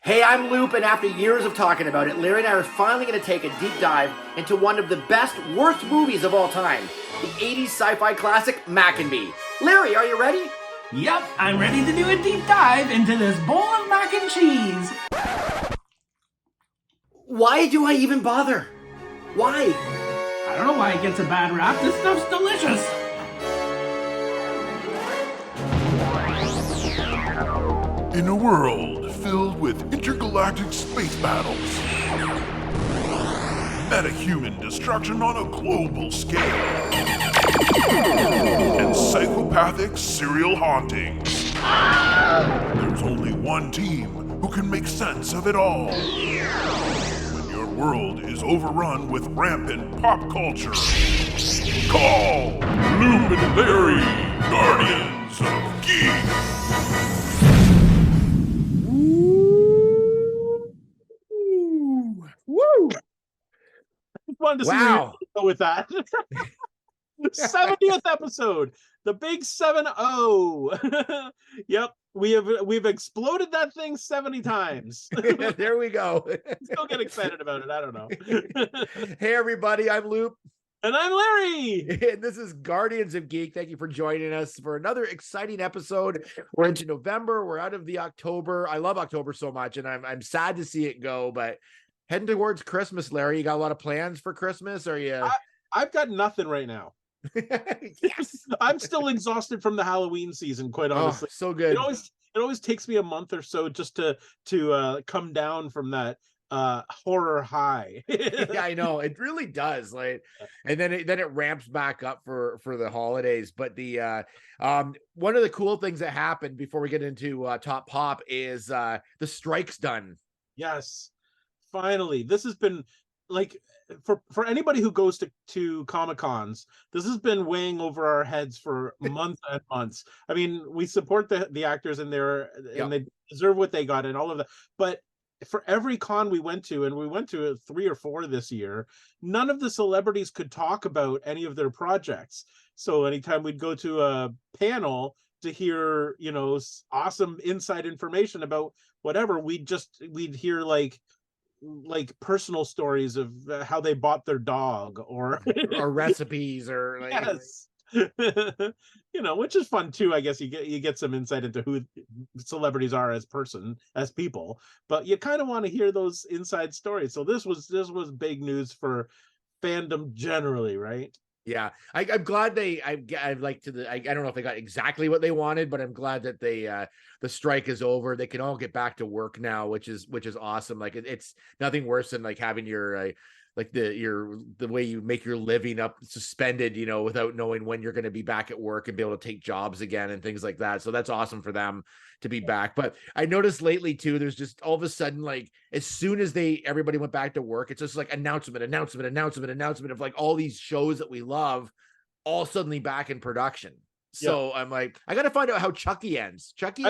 Hey, I'm Loop, and after years of talking about it, Larry and I are finally going to take a deep dive into one of the best, worst movies of all time, the 80s sci-fi classic, Mac and Me. Larry, are you ready? Yep, I'm ready to do a deep dive into this bowl of mac and cheese. Why do I even bother? Why? I don't know why it gets a bad rap. This stuff's delicious. In a world filled with intergalactic space battles, metahuman destruction on a global scale, and psychopathic serial hauntings, there's only one team who can make sense of it all. When your world is overrun with rampant pop culture, call Loop and Larry, Guardians of Geek. Woo! Wanted to see where Wow. you go with that. 70th episode, the big 7-0. Yep, we've exploded that thing 70 times. There we go. Still get excited about it. I don't know. Hey, everybody, I'm Loop. And I'm Larry. And this is Guardians of Geek. Thank you for joining us for another exciting episode. We're into November. We're out of the October. I love October so much, and I'm sad to see it go, but heading towards Christmas, Larry. You got a lot of plans for Christmas? Are you? I've got nothing right now. Yes. I'm still exhausted from the Halloween season, quite honestly. Oh, so good. It always takes me a month or so just to come down from that horror high. Yeah, I know it really does. Like, and then it ramps back up for the holidays. But the one of the cool things that happened before we get into Top Pop is the strike's done. Yes, finally. This has been like for anybody who goes to Comic-Cons, this has been weighing over our heads for months and months. I mean, we support the actors and they deserve what they got and all of that. But for every con we went to, and we went to 3 or 4 this year, none of the celebrities could talk about any of their projects. So anytime we'd go to a panel to hear, awesome inside information about whatever, we'd hear like personal stories of how they bought their dog or recipes or like, yes. Which is fun too. I guess you get some insight into who celebrities are as people, but you kind of want to hear those inside stories. So this was big news for fandom generally, right? Yeah, I'm glad I don't know if they got exactly what they wanted, but I'm glad that the strike is over. They can all get back to work now, which is awesome. Like it's nothing worse than like having your the way you make your living up suspended, without knowing when you're going to be back at work and be able to take jobs again and things like that. So that's awesome for them to be back. But I noticed lately too, there's just all of a sudden, like as soon as everybody went back to work, it's just like announcement of like all these shows that we love all suddenly back in production. So I'm like, I got to find out how Chucky ends. Chucky,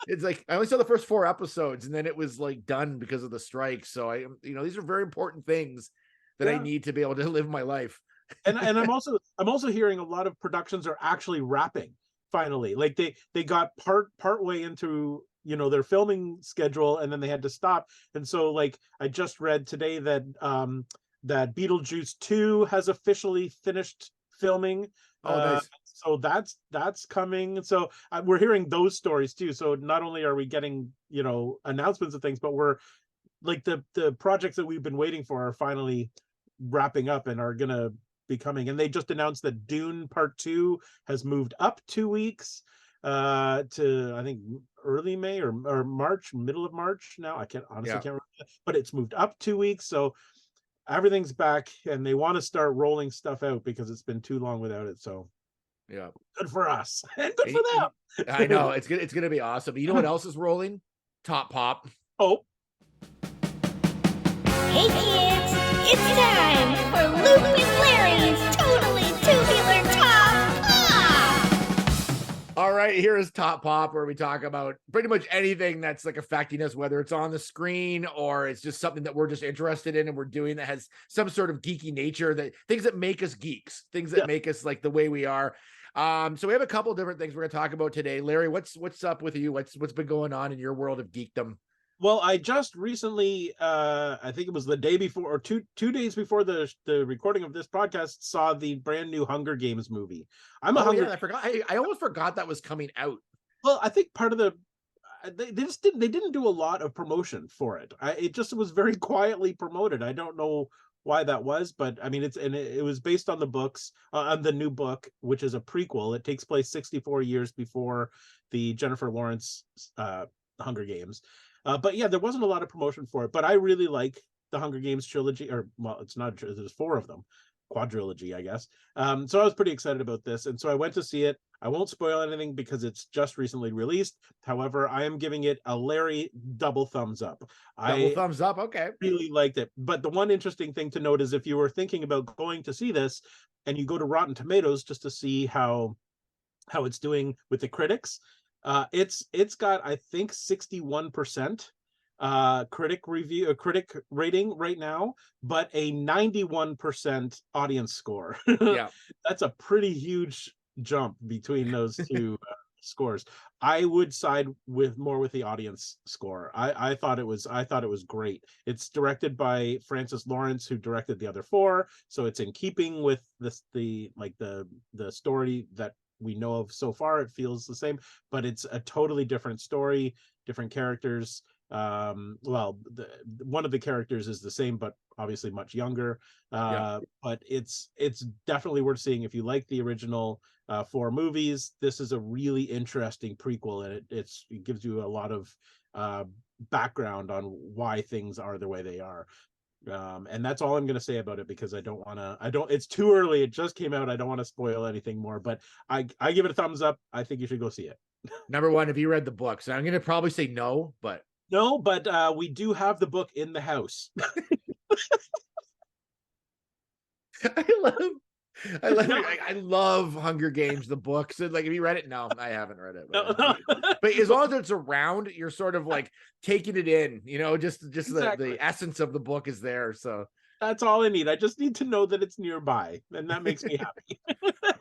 it's like I only saw the first 4 episodes and then it was like done because of the strike. So these are very important things that I need to be able to live my life. And I'm also hearing a lot of productions are actually wrapping finally. Like they got part way into their filming schedule and then they had to stop. And so like I just read today that that Beetlejuice 2 has officially finished filming. Oh, nice. So that's coming. So we're hearing those stories too. So not only are we getting announcements of things, but we're like the projects that we've been waiting for are finally wrapping up and are gonna be coming. And they just announced that Dune Part 2 has moved up 2 weeks to I think early May or March, middle of March now. I can't remember, but it's moved up 2 weeks. So everything's back and they want to start rolling stuff out because it's been too long without it. So yeah, good for us and good for them. I know it's gonna be awesome. You know what else is rolling? Top Pop. Oh, hey kids, it's time for Loop and Larry's Totally Tubular Top Pop. All right, here is Top Pop, where we talk about pretty much anything that's like affecting us, whether it's on the screen or it's just something that we're just interested in and we're doing that has some sort of geeky nature, that things that make us geeks, things that make us like the way we are. So we have a couple different things we're going to talk about today. Larry, what's up with you? What's been going on in your world of geekdom? Well, I just recently, I think it was the day before or two days before the recording of this podcast, saw the brand new Hunger Games movie. I'm a Oh Hunger. yeah, I forgot. I almost forgot that was coming out. Well, I think part of the they just didn't do a lot of promotion for it. It just was very quietly promoted. I don't know why that was, but I mean it was based on the books, on the new book, which is a prequel. It takes place 64 years before the Jennifer Lawrence Hunger Games. But yeah, there wasn't a lot of promotion for it, but I really like the Hunger Games trilogy, or well, it's not, there's 4 of them, quadrilogy, I guess. So I was pretty excited about this, and so I went to see it. I won't spoil anything because it's just recently released. However, I am giving it a Larry double thumbs up. Double thumbs up. Okay. Really liked it. But the one interesting thing to note is if you were thinking about going to see this and you go to Rotten Tomatoes just to see how it's doing with the critics, it's got, I think, 61% critic rating right now, but a 91% audience score. Yeah. That's a pretty huge jump between those two scores. I would side more with the audience score. I thought it was great. It's directed by Francis Lawrence, who directed the other 4, so it's in keeping with the story that we know of so far. It feels the same, but it's a totally different story, different characters. Well, one of the characters is the same, but obviously much younger. But it's definitely worth seeing if you like the original 4 movies. This is a really interesting prequel, and it gives you a lot of background on why things are the way they are. And that's all I'm going to say about it, because it's too early. It just came out. I don't want to spoil anything more, but I give it a thumbs up. I think you should go see it. Number 1, have you read the book? So I'm going to probably say no, but we do have the book in the house. I love Hunger Games, the books. And like, have you read it? No, I haven't read it. But as long as it's around, you're sort of like taking it in, just exactly. The essence of the book is there. So that's all I need. I just need to know that it's nearby, and that makes me happy.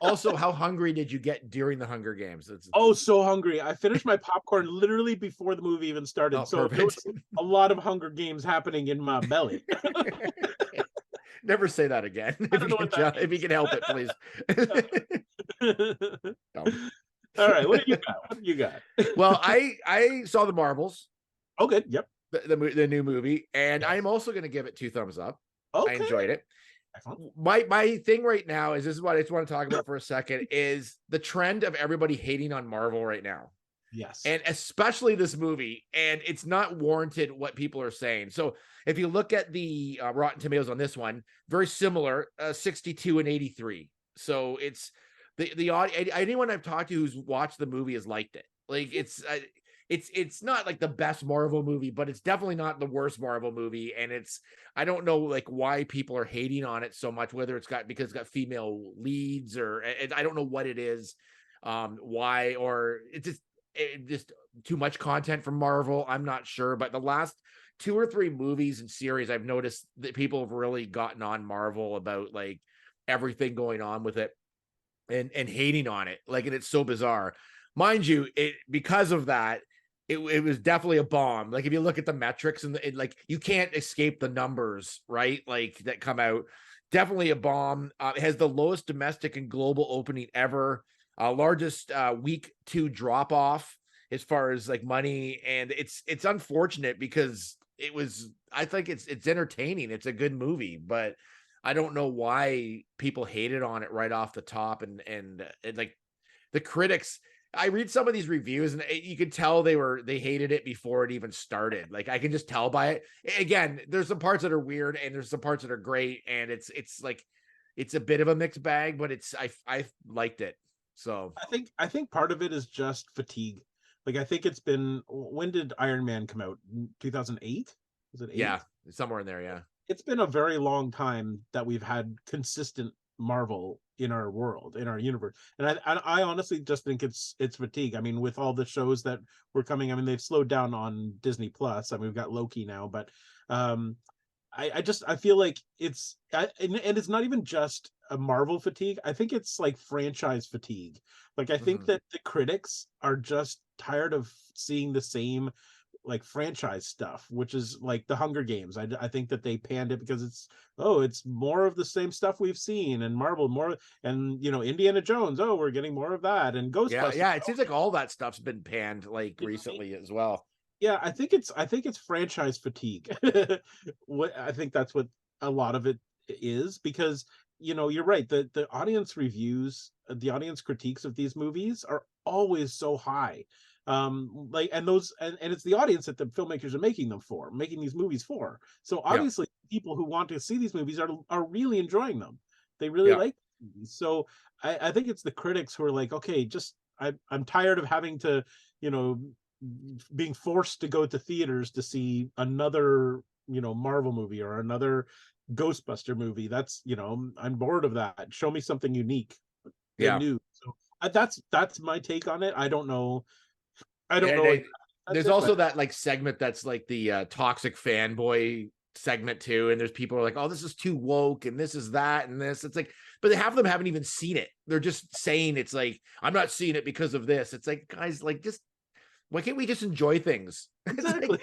Also, how hungry did you get during the Hunger Games? So hungry. I finished my popcorn literally before the movie even started. So there was a lot of Hunger Games happening in my belly. Never say that again. If you can help it, please. All right, what do you got? Well, I saw the Marvels. Okay, yep. The new movie, and I'm also going to give it 2 thumbs up. Okay. I enjoyed it. My thing right now is, this is what I just want to talk about for a second, is the trend of everybody hating on Marvel right now. Yes. And especially this movie, and it's not warranted what people are saying. So if you look at the Rotten Tomatoes on this one, very similar, 62 and 83. So it's the anyone I've talked to who's watched the movie has liked it. Like it's not like the best Marvel movie, but it's definitely not the worst Marvel movie. And I don't know like why people are hating on it so much, whether because it's got female leads, or I don't know what it is, why, or it's just too much content from Marvel. I'm not sure, but the last 2 or 3 movies and series, I've noticed that people have really gotten on Marvel about like everything going on with it and hating on it. Like, and it's so bizarre. Mind you, because of that, it was definitely a bomb. Like, if you look at the metrics and like, you can't escape the numbers, right? Like, that come out. Definitely a bomb. It has the lowest domestic and global opening ever. Largest week 2 drop off as far as like money. And it's unfortunate because I think it's entertaining. It's a good movie, but I don't know why people hated on it right off the top. And like the critics, I read some of these reviews and you could tell they hated it before it even started. Like, I can just tell by it. Again, there's some parts that are weird and there's some parts that are great. And it's like, it's a bit of a mixed bag, but I liked it. So I think part of it is just fatigue. Like, I think it's been, when did Iron Man come out? 2008? Was it 8? Yeah, somewhere in there. Yeah. It's been a very long time that we've had consistent Marvel in our world, in our universe. And I honestly just think it's fatigue. I mean, with all the shows that were coming, I mean, they've slowed down on Disney Plus. I mean, we've got Loki now, but I feel like and it's not even just a Marvel fatigue. I think it's like franchise fatigue. Like, I think that the critics are just tired of seeing the same like franchise stuff, which is like the Hunger Games. I think that they panned it because it's more of the same stuff we've seen, and Marvel more, and Indiana Jones, we're getting more of that, and Ghostbusters. Yeah, it seems like all that stuff's been panned like recently as well. Yeah, I think it's franchise fatigue. I think that's what a lot of it is, because you're right, the audience reviews, the audience critiques of these movies are always so high. And it's the audience that the filmmakers are making these movies for. So obviously people who want to see these movies are really enjoying them. They really like movies. So I think it's the critics who are like, okay, just I'm tired of having to, being forced to go to theaters to see another, Marvel movie or another Ghostbuster movie. That's, I'm bored of that. Show me something unique and new. So that's my take on it. I don't know. There's also that like segment that's like the toxic fanboy segment too, and there's people who are like, oh, this is too woke and this is that and this. It's like, but half of them haven't even seen it. They're just saying it's like, I'm not seeing it because of this. It's like, guys, like, just why can't we just enjoy things? Exactly.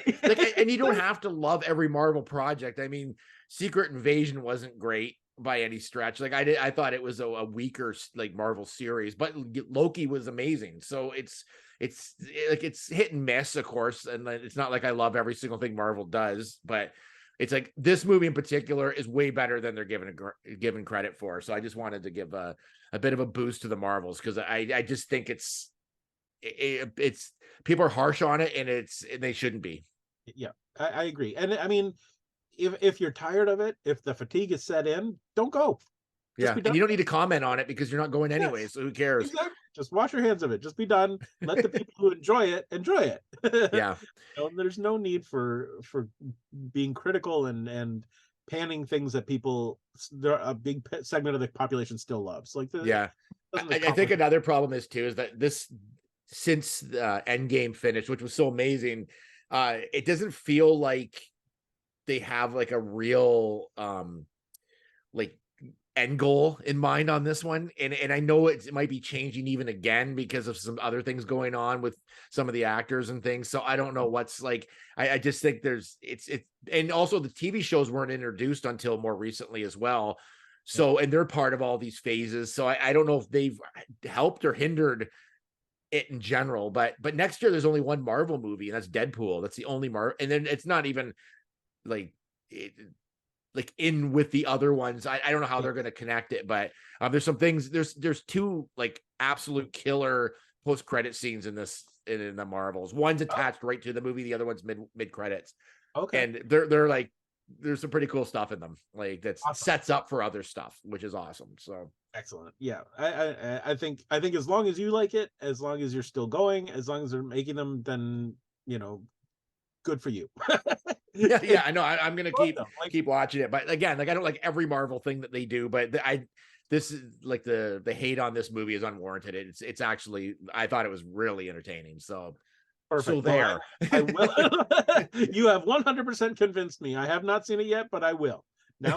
And you don't have to love every Marvel project. I mean, Secret Invasion wasn't great by any stretch. Like I thought it was a weaker like Marvel series, but Loki was amazing. So it's hit and miss, of course, and it's not like I love every single thing Marvel does, but it's like this movie in particular is way better than they're given credit for. So I just wanted to give a bit of a boost to the Marvels, because I just think it's people are harsh on it, and they shouldn't be. Yeah, I agree. And I mean, if you're tired of it, if the fatigue is set in, don't go. And you don't need to comment on it because you're not going anyway. Yes. So who cares? Exactly. Just wash your hands of it. Just be done. Let the people who enjoy it. Yeah. There's no need for being critical and panning things that a big segment of the population still loves. Like I think another problem is that since Endgame finished, which was so amazing, it doesn't feel like they have like a real like end goal in mind on this one, and I know it might be changing even again because of some other things going on with some of the actors and things. So I don't know what's like. I just think it's and also the TV shows weren't introduced until more recently as well. So and they're part of all these phases. So I don't know if they've helped or hindered it in general. But next year there's only one Marvel movie, and that's Deadpool. That's the only Marvel, and then it's not even like in with the other ones. I don't know how they're going to connect it, but there's some things. There's two like absolute killer post-credit scenes in the Marvels. One's attached right to the movie, the other one's mid credits. Okay, and they're like, there's some pretty cool stuff in them, like that's awesome. Sets up for other stuff, which is awesome. So excellent. Yeah, I think as long as you like it, as long as you're still going, as long as they're making them, then good for you. yeah, I know. I'm gonna keep watching it, but again, like I don't like every Marvel thing that they do, but this is like the hate on this movie is unwarranted. It's actually, I thought it was really entertaining. So perfect. So there, I will. You have 100% convinced me. I have not seen it yet, but I will. Now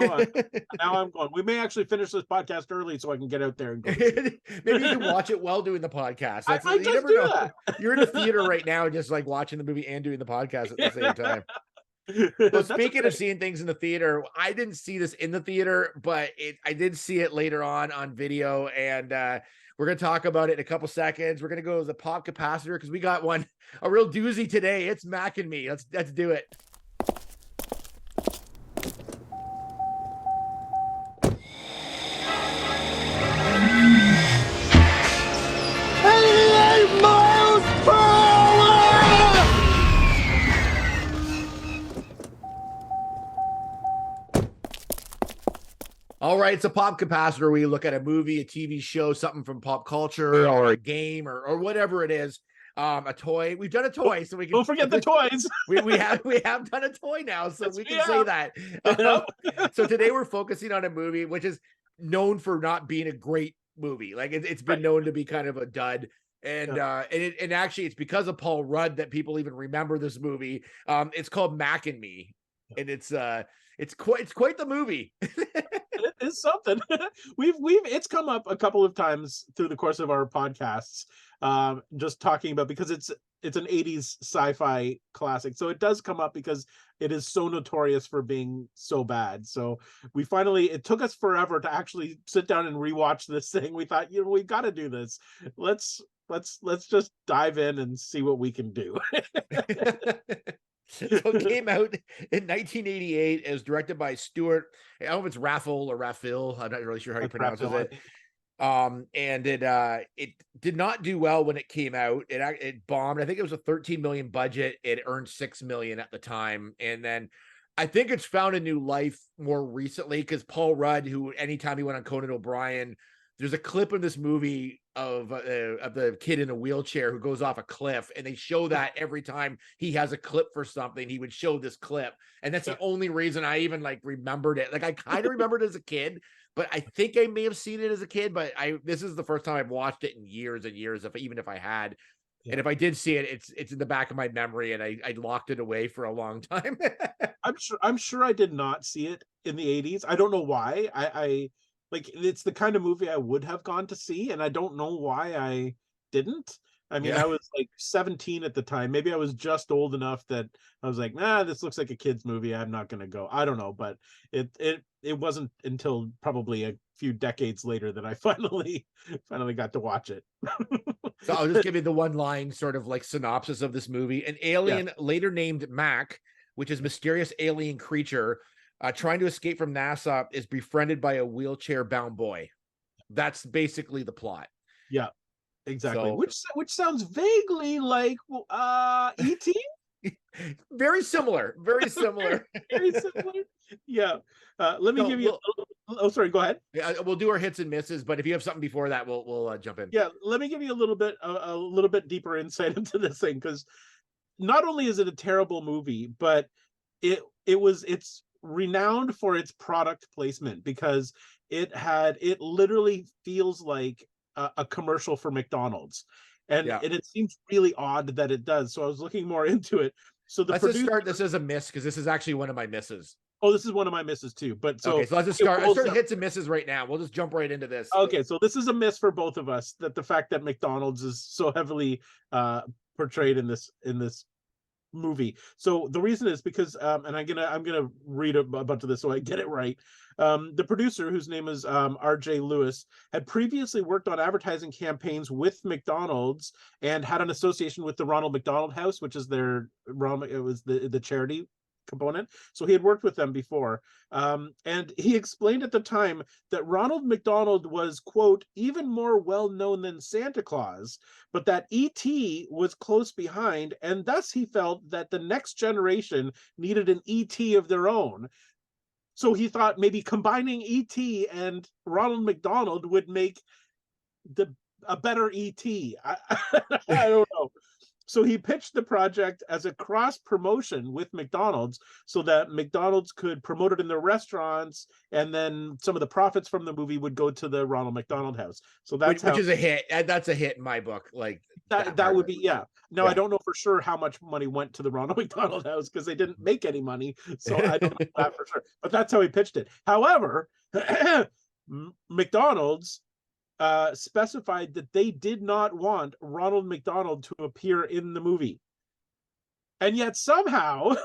I'm going. We may actually finish this podcast early so I can get out there and go. Maybe you can watch it while doing the podcast. I might just do that. You're in the theater right now, just like watching the movie and doing the podcast at the same time. So speaking of seeing things in the theater, I didn't see this in the theater, but I did see it later on video, and we're going to talk about it in a couple seconds. We're going to go to the pop capacitor because we got a real doozy today. It's Mac and me. Let's do it. All right, it's a pop capacitor where you look at a movie, a TV show, something from pop culture, or a game, or whatever it is. A toy. We've done a toy, so we can. Don't forget the toys. we have done a toy now, so we can say that. So today we're focusing on a movie which is known for not being a great movie. Like it's been known to be kind of a dud. And and actually it's because of Paul Rudd that people even remember this movie. It's called Mac and Me, and it's quite the movie. It is something. It's come up a couple of times through the course of our podcasts, just talking about, because it's an 80s sci-fi classic. So it does come up because it is so notorious for being so bad. So we finally, it took us forever to actually sit down and rewatch this thing. We thought, we got to do this. Let's just dive in and see what we can do. So it came out in 1988. It was directed by Stuart. I don't know if it's Raffel or Raphael. I'm not really sure how he pronounces it. And it did not do well when it came out. It bombed. I think it was a 13 million budget. It earned 6 million at the time, and then I think it's found a new life more recently because Paul Rudd, who anytime he went on Conan O'Brien, there's a clip in this movie of the kid in a wheelchair who goes off a cliff, and they show that every time he has a clip for something, he would show this clip, and that's the only reason I even like remembered it. Like I kind of remembered it as a kid, but I think I may have seen it as a kid. But this is the first time I've watched it in years and years, even if I had. Yeah. And if I did see it, it's in the back of my memory, and I locked it away for a long time. I'm sure I did not see it in the 80s. I don't know why. I like, it's the kind of movie I would have gone to see, and I don't know why I didn't. I mean, I was like 17 at the time. Maybe I was just old enough that I was like, this looks like a kid's movie. I'm not going to go. I don't know, but it wasn't until probably a few decades later that I finally got to watch it. So I'll just give you the one line sort of like synopsis of this movie. An alien later named Mac, which is mysterious alien creature, trying to escape from NASA, is befriended by a wheelchair-bound boy. That's basically the plot. Yeah, exactly. So, which sounds vaguely like E.T. Very similar. Very similar. Very similar. Yeah. Let me give you. Oh, sorry. Go ahead. Yeah, we'll do our hits and misses, but if you have something before that, we'll jump in. Yeah, let me give you a little bit deeper insight into this thing, because not only is it a terrible movie, but it's renowned for its product placement, because it literally feels like a commercial for McDonald's, and it seems really odd that it does. So I was looking more into it. So let's just start this as a miss, because this is actually one of my misses. Oh, this is one of my misses too. But so let's just start. Let's start hits and misses right now. We'll just jump right into this. Okay, so this is a miss for both of us, that the fact that McDonald's is so heavily portrayed in this movie. So the reason is because and I'm gonna read a bunch of this so I get it right. The producer, whose name is RJ Lewis, had previously worked on advertising campaigns with McDonald's and had an association with the Ronald McDonald House, which is the charity component. So he had worked with them before, and he explained at the time that Ronald McDonald was, quote, even more well known than Santa Claus, but that E.T. was close behind, and thus he felt that the next generation needed an E.T. of their own. So he thought maybe combining E.T. and Ronald McDonald would make a better E.T. I don't know. So he pitched the project as a cross promotion with McDonald's, so that McDonald's could promote it in their restaurants, and then some of the profits from the movie would go to the Ronald McDonald House. So that's which is a hit. That's a hit in my book. Like that would be, yeah. Now, I don't know for sure how much money went to the Ronald McDonald House, because they didn't make any money. So I don't know that for sure. But that's how he pitched it. However, McDonald's specified that they did not want Ronald McDonald to appear in the movie. And yet somehow,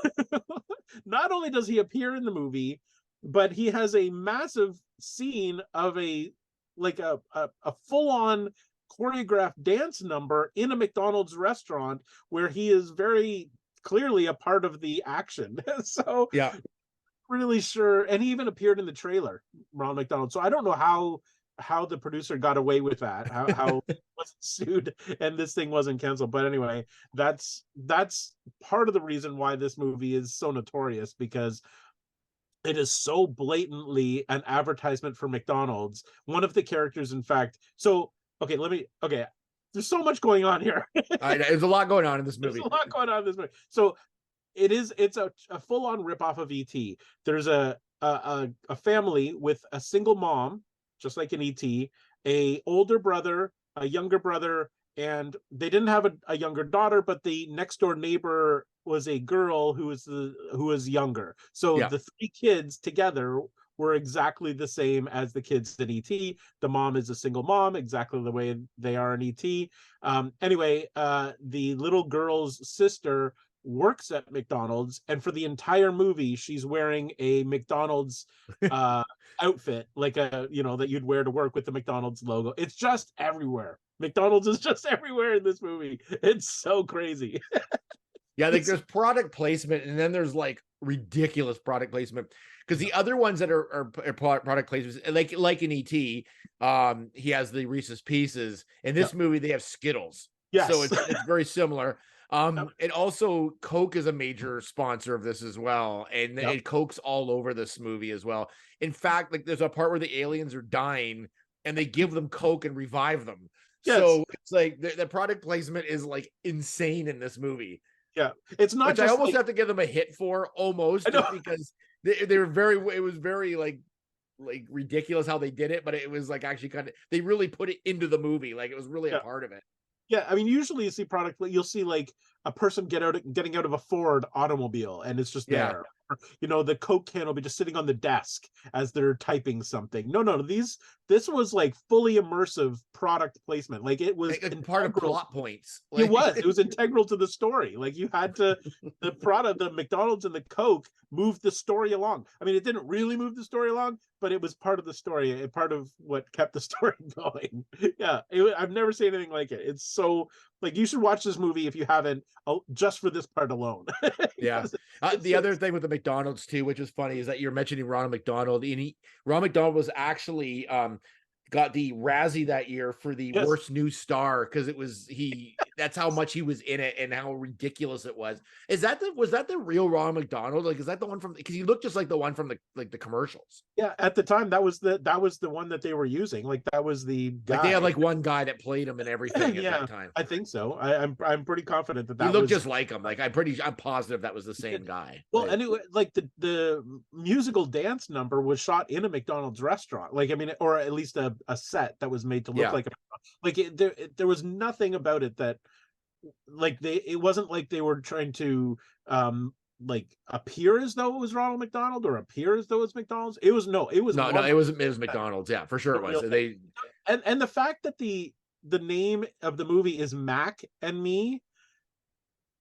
not only does he appear in the movie, but he has a massive scene of a full-on choreographed dance number in a McDonald's restaurant, where he is very clearly a part of the action. So really sure. And he even appeared in the trailer, Ronald McDonald. So I don't know how the producer got away with that, how wasn't sued and this thing wasn't canceled. But anyway, that's part of the reason why this movie is so notorious, because it is so blatantly an advertisement for McDonald's. One of the characters, in fact, there's so much going on here. There's a lot going on in this movie. There's a lot going on in this movie. So it's a full-on ripoff of E.T. There's a family with a single mom, just like in E.T., a older brother, a younger brother, and they didn't have a younger daughter, but the next door neighbor was a girl who was younger. So the three kids together were exactly the same as the kids in ET. The mom is a single mom, exactly the way they are in ET. Anyway, the little girl's sister works at McDonald's, and for the entire movie, she's wearing a McDonald's outfit, like a that you'd wear to work with the McDonald's logo. It's just everywhere. McDonald's is just everywhere in this movie. It's so crazy. Yeah, like there's product placement, and then there's like ridiculous product placement. Because the other ones that are product placements, like in ET, he has the Reese's Pieces. In this movie, they have Skittles. Yes. So it's very similar. And also Coke is a major sponsor of this as well, and Coke's all over this movie as well. In fact, like there's a part where the aliens are dying, and they give them Coke and revive them. Yes. So it's like the product placement is like insane in this movie. Yeah, it's not. Which I almost have to give them a hit for, almost, just because they were very. It was very like ridiculous how they did it, but it was like actually kind of, they really put it into the movie, like it was really a part of it. Yeah, I mean, usually you see you'll see like a person getting out of a Ford automobile, and it's just there. The Coke can will be just sitting on the desk as they're typing something. No, this was like fully immersive product placement. Like it was like part of plot points. It was integral to the story. Like you had to, the McDonald's and the Coke moved the story along. I mean, it didn't really move the story along, but it was part of the story, part of what kept the story going. Yeah, I've never seen anything like it. It's so, like, you should watch this movie if you haven't, just for this part alone. Yeah. The other thing with the McDonald's too, which is funny, is that you're mentioning Ronald McDonald. And Ronald McDonald was actually got the Razzie that year for the worst new star, because it was that's how much he was in it and how ridiculous it was. Was that the real Ronald McDonald? Like, is that the one from, because he looked just like the one from the commercials. Yeah, at the time that was the one that they were using. Like that was the guy. Like they had like one guy that played him and everything at that time. I think so. I'm pretty confident that he looked just like him. Like I'm positive that was the same guy. Well, anyway, like the musical dance number was shot in a McDonald's restaurant. Like, I mean, or at least a set that was made to look like there was nothing about it that, like, it wasn't like they were trying to like appear as though it was Ronald McDonald or appear as though it's McDonald's. It was McDonald's. Yeah, for sure it was. And the fact that the name of the movie is Mac and Me,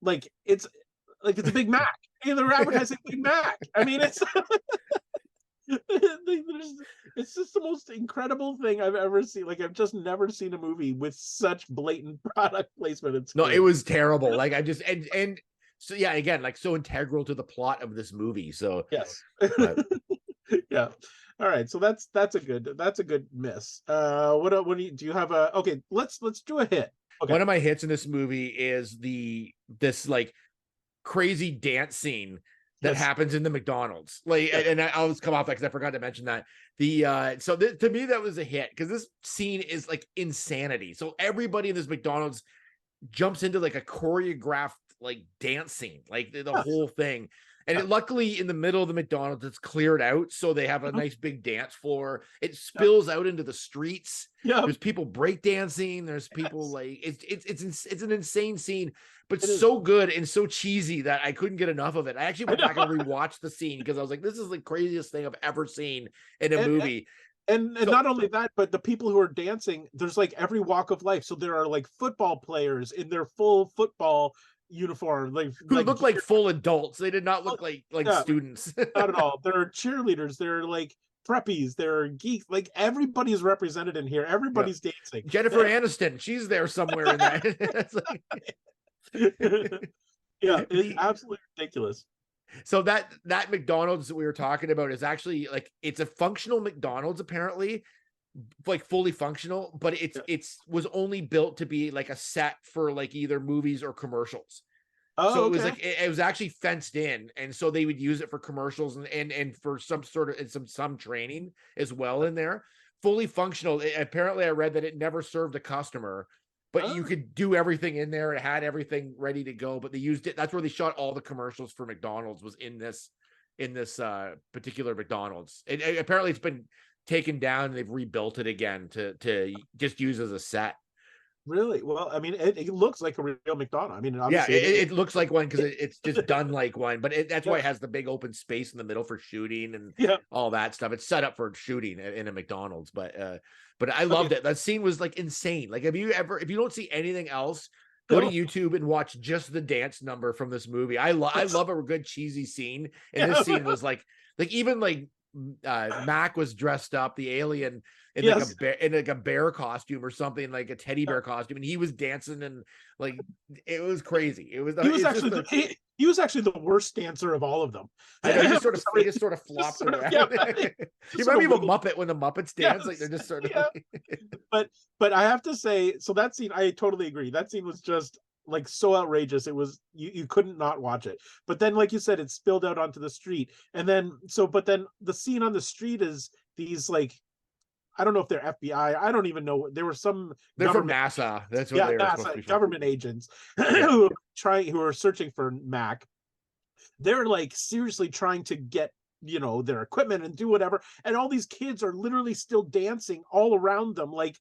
like it's a Big Mac. They're advertising Big Mac. I mean, it's it's just the most incredible thing I've ever seen. Like, I've just never seen a movie with such blatant product placement. It was terrible. Like, I just and so yeah, again, like so integral to the plot of this movie. So yes. Yeah. All right. So that's a good miss. What do you have okay, let's do a hit. Okay. One of my hits in this movie is this like crazy dance scene that happens in the McDonald's. Like, and I'll just come off that because I forgot to mention that. To me, that was a hit because this scene is like insanity. So everybody in this McDonald's jumps into like a choreographed like dance scene, like the whole thing. And luckily in the middle of the McDonald's, it's cleared out. So they have a nice big dance floor. It spills out into the streets. Yeah. There's people breakdancing. There's people like, it's an insane scene, but so good and so cheesy that I couldn't get enough of it. I actually went back and rewatched the scene because I was like, this is the craziest thing I've ever seen in a movie. And not only that, but the people who are dancing, there's like every walk of life. So there are like football players in their full football uniform, who look like full adults. They did not look like students. Not at all. There are cheerleaders. They're like preppies. They're geeks. Like everybody's represented in here. Everybody's dancing. Jennifer Aniston, she's there somewhere in that. It's absolutely ridiculous. So that McDonald's that we were talking about is actually like, it's a functional McDonald's apparently, like fully functional, but it's was only built to be like a set for like either movies or commercials. So it was like it was actually fenced in, and so they would use it for commercials and for some sort of some training as well in there. Fully functional. Apparently, I read that it never served a customer, but you could do everything in there. It had everything ready to go, but they used it. That's where they shot all the commercials for McDonald's, was in this particular McDonald's. Apparently it's been taken down and they've rebuilt it again to just use as a set. Really? Well, I mean, it looks like a real McDonald's. I mean, Yeah, obviously, it looks like one because it's just done like one, but that's why yeah, it has the big open space in the middle for shooting and yeah. all that stuff. It's set up for shooting in a McDonald's, but I Okay, loved it. That scene was like insane. Like, if you don't see anything else, go to no, YouTube and watch just the dance number from this movie. I love a good cheesy scene, and yeah, this scene was like even like Mac was dressed up, the alien, in like yes. a bear costume or something, like a teddy bear costume, and he was dancing, and like it was crazy. It was He was it's just actually like, he was actually the worst dancer of all of them. I know, he He just sort of flopped sort of, around. yeah, You just sort remind me of of a wiggled. Muppet when the Muppets dance, like Yes, they're just sort of yeah. But I have to say, so that scene, I totally agree. That scene was just like so outrageous. It was you couldn't not watch it. But then, like you said, it spilled out onto the street, and then but then the scene on the street is these like, I don't know if they're FBI. I don't even know. There were some they're from government, NASA. That's what yeah, they were supposed to be NASA from. government agents Yeah, who are searching for Mac. They're like seriously trying to get, their equipment and do whatever, and all these kids are literally still dancing all around them, like,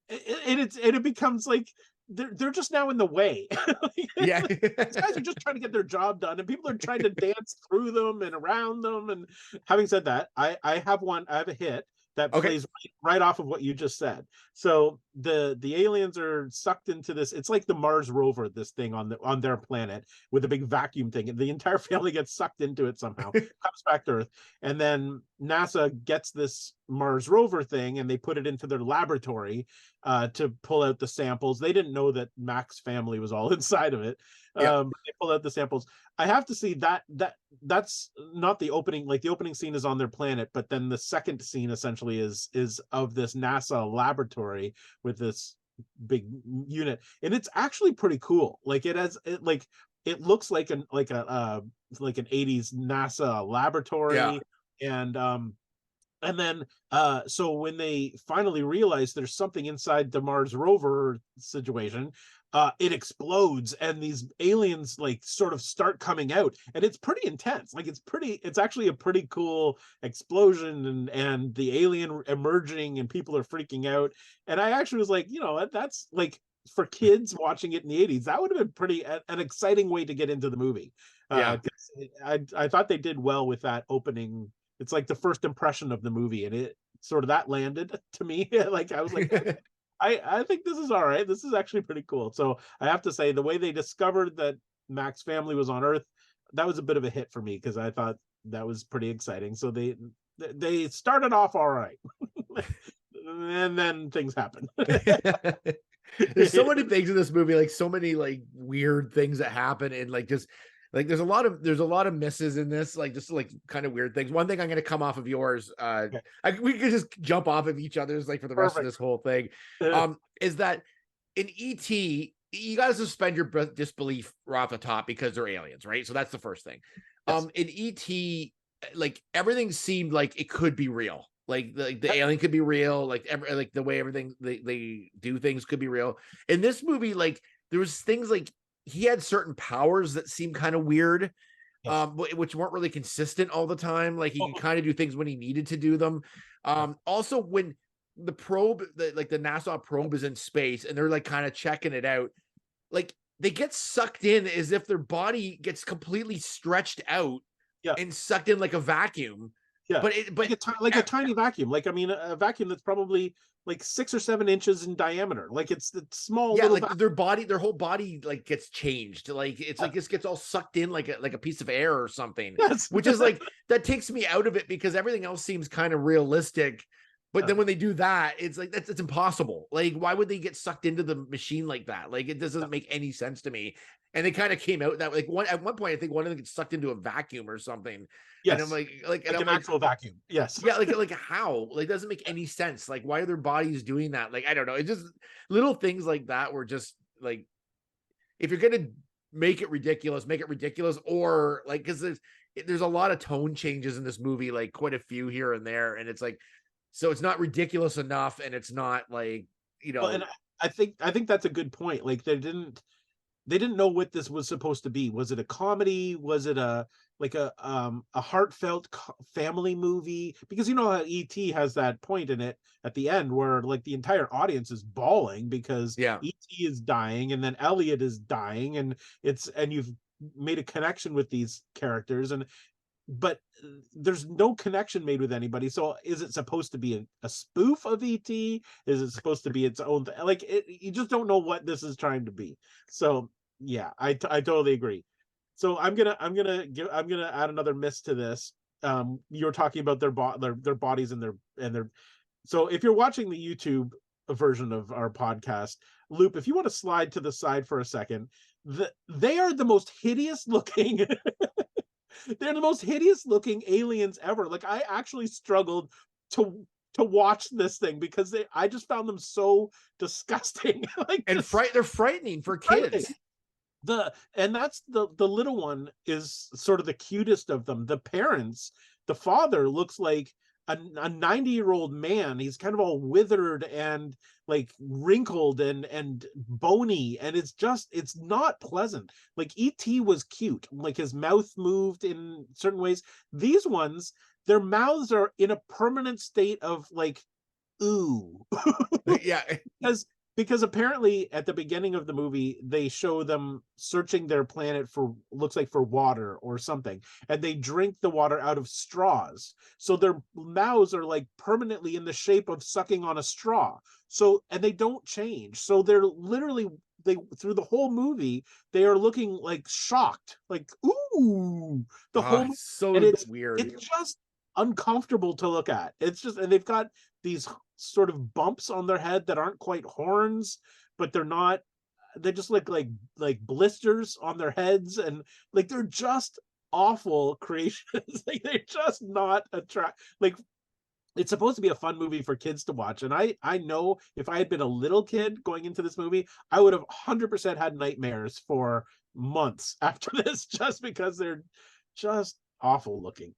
and it becomes like they're just now in the way. yeah. These guys are just trying to get their job done, and people are trying to dance through them and around them. And having said that, I have a hit that Okay. plays right off of what you just said. So the aliens are sucked into this. It's like the Mars rover, this thing on their planet with a big vacuum thing, and the entire family gets sucked into it somehow, comes back to Earth, and then NASA gets this Mars rover thing, and they put it into their laboratory to pull out the samples. They didn't know that Mac's family was all inside of it. Yeah. But they pull out the samples. I have to see that's not the opening. Like, the opening scene is on their planet, but then the second scene essentially is of this NASA laboratory with this big unit, and it's actually pretty cool. Like, it looks like an 80s NASA laboratory. Yeah. And then so when they finally realize there's something inside the Mars rover situation, it explodes, and these aliens like sort of start coming out, and it's pretty intense. Like, it's actually a pretty cool explosion, and the alien emerging, and people are freaking out. And I actually was like, that's like, for kids watching it in the 80s, that would have been pretty an exciting way to get into the movie. Yeah. I thought they did well with that opening. It's like the first impression of the movie, and it sort of that landed to me. Like, I was like, okay, I think this is all right. This is actually pretty cool. So I have to say, the way they discovered that Mac's family was on Earth, that was a bit of a hit for me, because I thought that was pretty exciting. So they started off all right, and then things happen. There's so many things in this movie, like so many like weird things that happen, and like just like there's a lot of misses in this, like just like kind of weird things. One thing I'm going to come off of yours, Okay. we could just jump off of each other's like for the rest of Perfect. this whole thing. Is that in ET, you got to suspend your disbelief right off the top because they're aliens, right? So that's the first thing. Yes. In ET, like everything seemed like it could be real. Like the alien could be real, like the way everything they do things could be real. In this movie, like there was things like he had certain powers that seemed kind of weird, Yes. which weren't really consistent all the time. Like he could kind of do things when he needed to do them. Also when the probe, the NASA probe is in space and they're like kind of checking it out, like they get sucked in as if their body gets completely stretched out Yeah. and sucked in like a vacuum. Yeah, But like a tiny vacuum. Like, I mean, a vacuum that's probably like 6 or 7 inches in diameter. Like, it's small. yeah, Little like their whole body like gets changed. Like it's like this gets all sucked in like a piece of air or something. Yes. Which is like that takes me out of it because everything else seems kind of realistic. But then when they do that, it's like it's impossible. Like, why would they get sucked into the machine like that? Like, it doesn't make any sense to me. And they kind of came out that like at one point, I think one of them gets sucked into a vacuum or something. Yes. And I'm like and an actual vacuum. Yes. yeah, like how? Like, doesn't make any sense. Like, why are their bodies doing that? Like, I don't know. It's just little things like that were just like, if you're gonna make it ridiculous, or like because there's a lot of tone changes in this movie, like quite a few here and there, and it's like, so it's not ridiculous enough, and it's not like Well, and I think that's a good point. Like, they didn't know what this was supposed to be. Was it a comedy? Was it a heartfelt family movie, because you know how E.T. has that point in it at the end where like the entire audience is bawling because Yeah. E.T. is dying and then Elliot is dying, and you've made a connection with these characters, but there's no connection made with anybody. So is it supposed to be a spoof of ET? Is it supposed to be its own you just don't know what this is trying to be. So yeah, I totally agree. So I'm gonna add another miss to this. You're talking about their bodies and their so if you're watching the YouTube version of our podcast, Loop, if you want to slide to the side for a second, they are the most hideous looking they're the most hideous looking aliens ever. Like I actually struggled to watch this thing because I just found them so disgusting. And they're frightening for kids. And that's the little one is sort of the cutest of them. The parents, the father looks like a 90-year-old man. He's kind of all withered and like wrinkled and bony, and it's not pleasant. Like E.T. was cute, like his mouth moved in certain ways. These ones, their mouths are in a permanent state of like ooh. Yeah. Because apparently at the beginning of the movie they show them searching their planet for water or something, and they drink the water out of straws, so their mouths are like permanently in the shape of sucking on a straw. So, and they don't change, so they're literally through the whole movie they are looking like shocked, like ooh, the whole so and it's weird. It's just uncomfortable to look at. It's just, and they've got these sort of bumps on their head that aren't quite horns, but they just look like blisters on their heads, and like they're just awful creations. Like they're just not like it's supposed to be a fun movie for kids to watch, and I know if I had been a little kid going into this movie, I would have 100% had nightmares for months after this, just because they're just awful looking.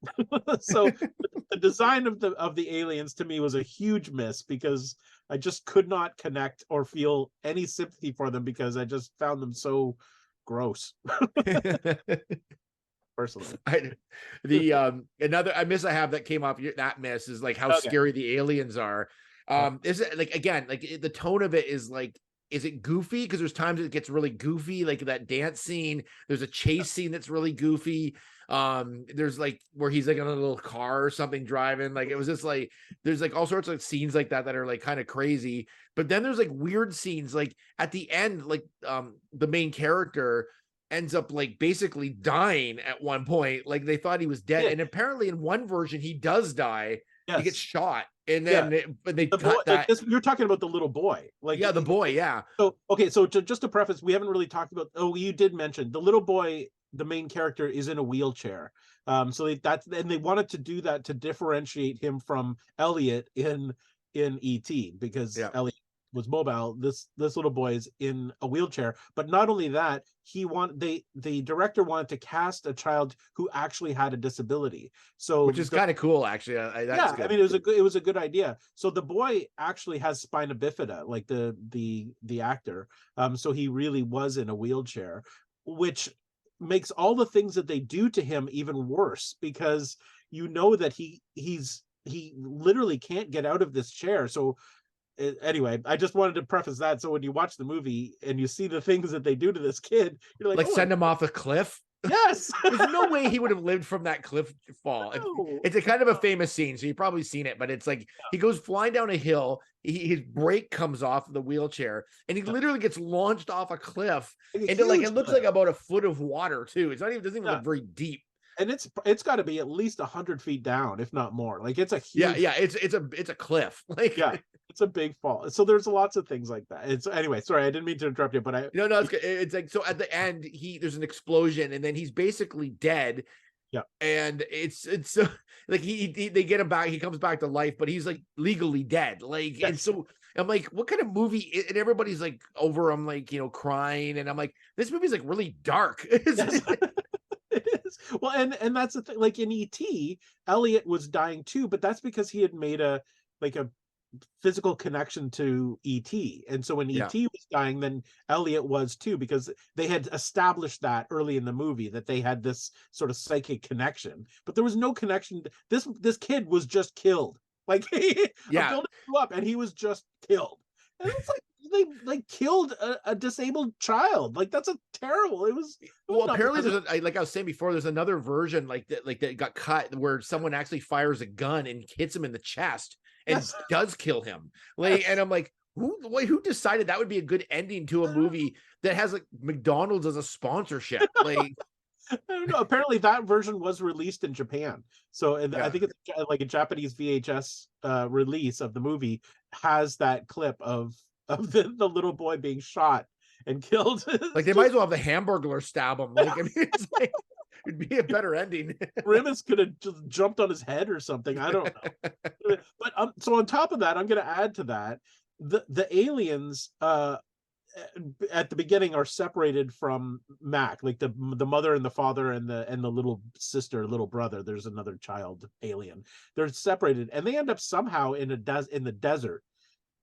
So the design of the aliens to me was a huge miss, because I just could not connect or feel any sympathy for them, because I just found them so gross. Personally, another miss I have that came off that miss is like how scary the aliens are. Is it like, again, like the tone of it is like, is it goofy? Because there's times it gets really goofy, like that dance scene. There's a chase scene that's really goofy. There's like where he's like in a little car or something driving. Like it was just like, there's like all sorts of scenes like that are like kind of crazy. But then there's like weird scenes, like at the end, like the main character ends up like basically dying at one point. Like they thought he was dead, and apparently in one version he does die. Yes. He gets shot, and then but they cut that. Like you're talking about the little boy, like the boy, yeah. So okay, so just to preface, we haven't really talked about. Oh, you did mention the little boy. The main character is in a wheelchair, so they wanted to do that to differentiate him from Elliot in E.T. because Elliot was mobile. This little boy is in a wheelchair. But not only that, the director wanted to cast a child who actually had a disability, so which is kind of cool, actually. That's good. I mean, it was a good idea. So the boy actually has spina bifida, like the actor, so he really was in a wheelchair, which makes all the things that they do to him even worse, because you know that he literally can't get out of this chair. So anyway, I just wanted to preface that, so when you watch the movie and you see the things that they do to this kid, you're like send him off a cliff. Yes. There's no way he would have lived from that cliff fall. No. It's a kind of a famous scene, so you've probably seen it, but it's like he goes flying down a hill, his brake comes off the wheelchair, and he literally gets launched off a cliff into like, it looks like about a foot of water too. It's not even, doesn't even look very deep. And it's got to be at least 100 feet down, if not more. Like it's a huge... it's a cliff. Like it's a big fall. So there's lots of things like that. It's anyway. Sorry, I didn't mean to interrupt you, but no, it's good. It's like, so at the end, there's an explosion, and then he's basically dead. Yeah, and it's like they get him back. He comes back to life, but he's like legally dead. Like, and so I'm like, what kind of movie? And everybody's like over. I'm like, crying, and I'm like, this movie's like really dark. It is. Well, and that's the thing. Like in E.T., Elliot was dying too, but that's because he had made a physical connection to ET. And so when Yeah. ET was dying, then Elliot was too, because they had established that early in the movie that they had this sort of psychic connection. But there was no connection. This kid was just killed. Like a Yeah. building blew up and he was just killed. And it's like they like killed a disabled child. Like that's a terrible. It was Well, not apparently pleasant. there's like I was saying before, there's another version like that got cut where someone actually fires a gun and hits him in the chest and Yes. does kill him. Like, Yes. and I'm like, who decided that would be a good ending to a movie that has like McDonald's as a sponsorship? Like, I don't know. Apparently, that version was released in Japan. So Yeah. I think it's like a Japanese VHS release of the movie has that clip of the little boy being shot and killed. like they might as well have the Hamburglar stab him. Like, I mean, it's like, it'd be a better ending. Remus could have just jumped on his head or something. I don't know. But so on top of that, I'm going to add to that the aliens at the beginning are separated from Mac, like the mother and the father and the little sister, little brother. There's another child alien. They're separated, and they end up somehow in the desert.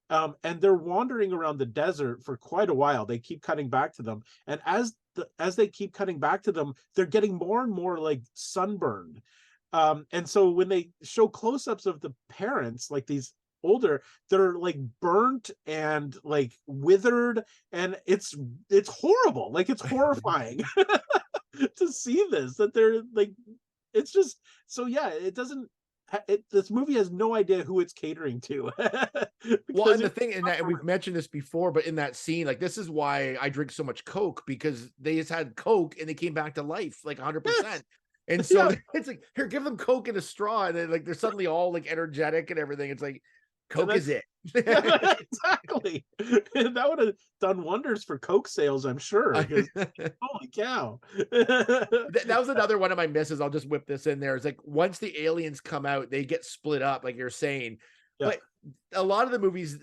And they're wandering around the desert for quite a while. They keep cutting back to them, and as they keep cutting back to them, they're getting more and more like sunburned. And so when they show close-ups of the parents, like these older, they're like burnt and like withered, and it's horrible. Like it's horrifying to see this, that they're like, it's just so, yeah, it doesn't this movie has no idea who it's catering to. Well, and the thing, and we've mentioned this before, but in that scene, like this is why I drink so much Coke, because they just had Coke and they came back to life like 100%. And so it's like, here, give them Coke in a straw, and then like they're suddenly all like energetic and everything. It's like Coke is it. Exactly. That would have done wonders for Coke sales, I'm sure. Holy cow. That was another one of my misses. I'll just whip this in there. It's like once the aliens come out, they get split up, like you're saying. Yeah. But a lot of the movies,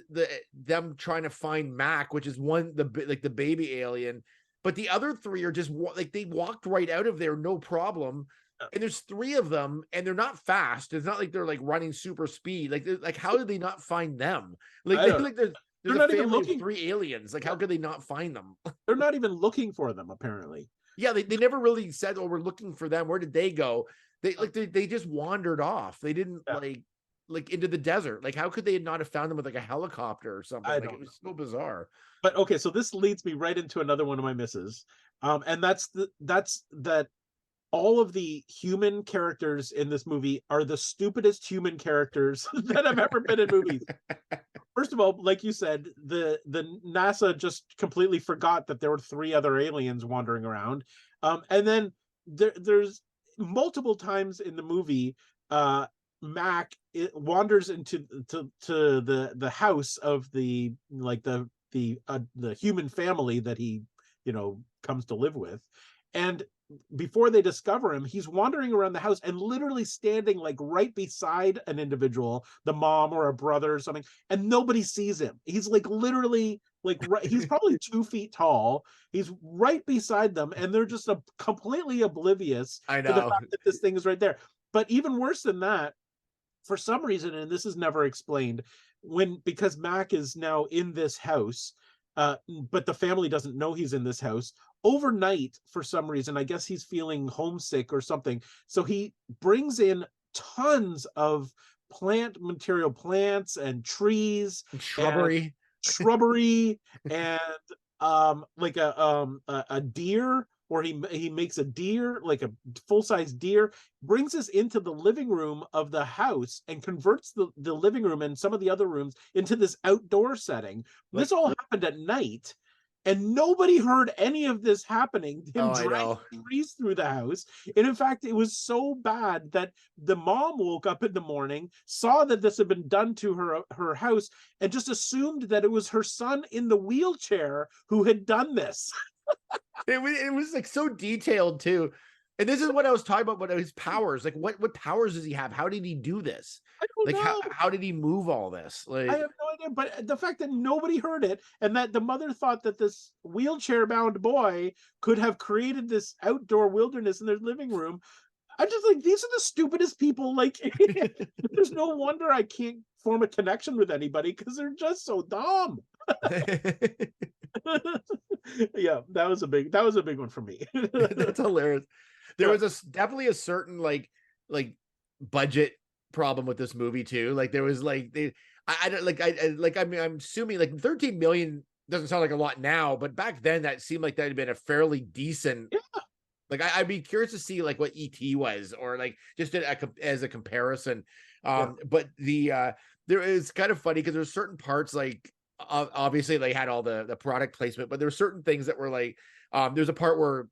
them trying to find Mac, which is the baby alien, but the other three are just like they walked right out of there, no problem. And there's three of them, and they're not fast. It's not like they're like running super speed. Like how did they not find them? Like there's They're a not even family of looking. 3 aliens. Like how could they not find them? They're not even looking for them, apparently. Yeah, they never really said, "Oh, we're looking for them." Where did they go? They just wandered off. They didn't like into the desert. Like how could they not have found them with like a helicopter or something? Like it was so bizarre. But okay, so this leads me right into another one of my misses. And that's that all of the human characters in this movie are the stupidest human characters that have ever been in movies. First of all, like you said, the NASA just completely forgot that there were 3 other aliens wandering around. And then there's multiple times in the movie, Mac wanders into the house of the human family that he comes to live with, and before they discover him, he's wandering around the house and literally standing like right beside an individual, the mom or a brother or something, and nobody sees him. He's like literally like he's probably 2 feet tall. He's right beside them, and they're just completely oblivious I to the know. fact that this thing is right there. But even worse than that, for some reason, and this is never explained, because Mac is now in this house, but the family doesn't know he's in this house. Overnight, for some reason, I guess he's feeling homesick or something, so he brings in tons of plant material, plants and trees, Shrubbery. and like a deer, or he makes a deer, like a full-size deer, brings us into the living room of the house and converts the living room and some of the other rooms into this outdoor setting. This all happened at night, and nobody heard any of this happening. Him dragging trees through the house. And in fact, it was so bad that the mom woke up in the morning, saw that this had been done to her house, and just assumed that it was her son in the wheelchair who had done this. It was like so detailed too. And this is what I was talking about, what his powers, like what powers does he have? How did he do this? I don't know. How did he move all this? Like I have no idea, but the fact that nobody heard it, and that the mother thought that this wheelchair-bound boy could have created this outdoor wilderness in their living room, I'm just like, these are the stupidest people. Like, there's no wonder I can't form a connection with anybody because they're just so dumb. Yeah, that was a big one for me. That's hilarious. There was definitely a certain like budget problem with this movie too. Like there was like I don't like I mean I'm assuming like 13 million doesn't sound like a lot now, but back then that seemed like that had been a fairly decent. Like I'd be curious to see like what ET was, or like just as a comparison. But there is kind of funny because there's certain parts like obviously they had all the product placement, but there were certain things that were like there's a part where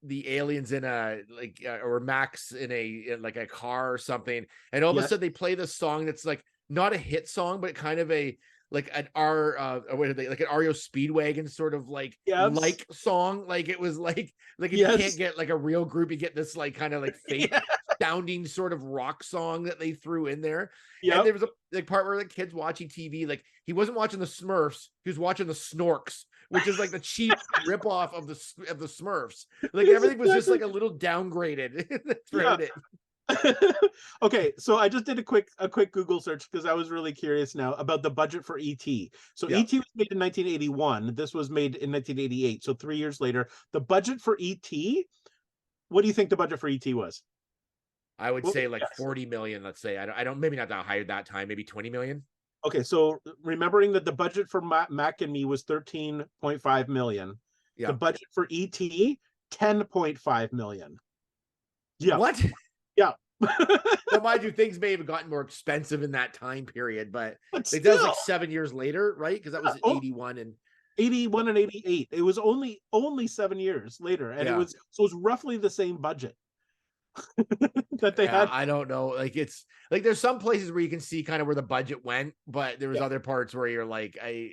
the aliens in a like or Max in like a car or something, and all of a sudden they play this song that's like not a hit song, but kind of a like an what are they, like an REO Speedwagon sort of like like song. Like it was like if you can't get like a real group, you get this like kind of like fake sounding sort of rock song that they threw in there. And there was a like part where the kid's watching TV, like he wasn't watching the Smurfs, he was watching the Snorks, which is like the cheap ripoff of the Smurfs. Like everything was just like a little downgraded throughout it. Okay, so I just did a quick Google search because I was really curious now about the budget for ET. So ET was made in 1981. This was made in 1988. So 3 years later, the budget for ET. What do you think the budget for ET was? I would say like 40 million. Let's say I don't maybe not that high at that time. Maybe 20 million. Okay, so remembering that the budget for Mac and Me was 13.5 million. Yeah. The budget for ET 10.5 million. Yeah. What? Yeah. So mind you, things may have gotten more expensive in that time period, but like, that was like 7 years later, right? Because that was 81 and 88. It was only 7 years later, and it was roughly the same budget that they had. I don't know. Like it's like there's some places where you can see kind of where the budget went, but there was other parts where you're like, I